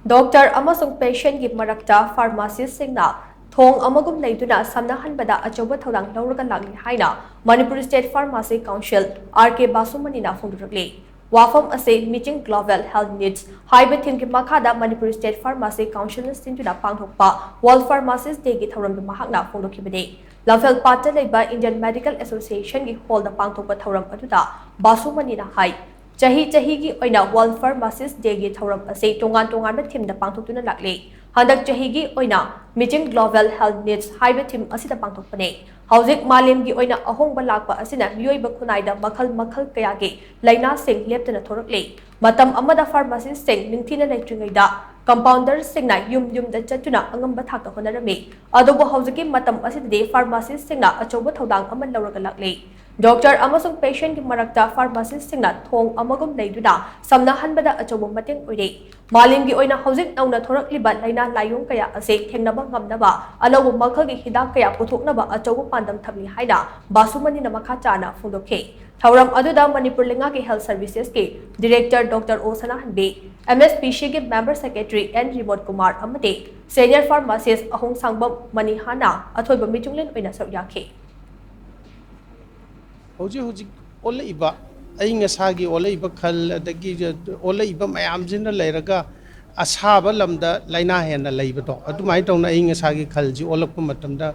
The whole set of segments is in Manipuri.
Doctor Amasung patient gi Marakta Pharmacist Singna Thong Amagum leiduna Samnahanbada achouba Thoudang Louraga Lakli haina Manipur State Pharmacy Council RK Basumani na phongdorakli. Wafam ase meeting global health needs haiba thim gi makhada Manipur State Pharmacy Council singtuna pangthokpa World Pharmacist Day gi thoram gi mahakna phongdokhibade. Lamphel Pata leiba Indian Medical Association gi hall da pangthokpa thoram aduda Basumani na hai Chahi gi oina World Pharmacist Day gi thoram ase tongan ba thim da pangthokuna lakli. Handak chahi gi oina meeting global health needs haiba thim asida pangthokpane. Hauzik malim gi oina ahongba lakpa asina mioiba khunai da makhal kaya gi laina sing leptana thorakli. Matam amada pharmacist sing ningthina leitringai da compounder singna yum da chatuna angamba thakta honarami. Adobo hauziki matam asida pharmacist singna achouba Thoudang Aman Louraga Lakli. Doctor Amasung patient gi Marakta Pharmacist Singna Thong Amagum leiduna Samnahanbada achouba mateng oire. Malim gi oina hauzik nauna thorakliba laina layung kaya ase thengnaba ngamnaba anabu makhal gi hidak kaya puthoknaba achouba pandam thamli haina Basumani na makha chana phongdokhe. Thauram aduda Manipur linga gi health services ki director Dr. Samnahanbgi MSPC gi member secretary N Remote Kumar amade senior pharmacist ahong sangbam mani hana athoiba michunglen oina sawyakhe. Hojik ole iba ay nga sagi ole iba khal dagi ole iba mayam jin na leiraga asaba lamda laina hen na leiba to adumai tong na ay nga sagi khal ji olak pa matamda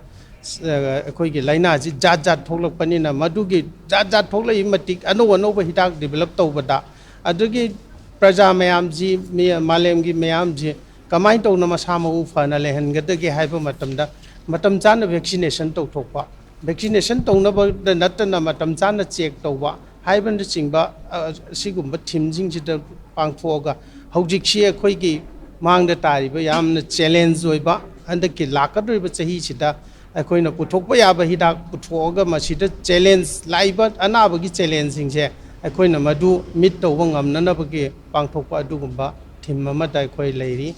khoi gi laina ji jat thoklak pani na madugi jat thoklai matik ano ba hidak develop to bada adugi praja mayam ji malem gi mayam ji kamai tong na masama u fa na lehen gadagi haiba matamda matam chan vaccination to thokpa vaccination tongna natana matam chana check tawba haiban chingba sigumba thimjing jida pangthoga hojik chi khoi gi mangda tariba yamna challenge oiba andaki lakadriba chahi chida akoina puthokpa yaba hidak puthoga masida challenge laiba anaba gi challenging je akoina madu mit tawba ngamna na bagi pangthokpa adugumba thimma ma dai khoi leiri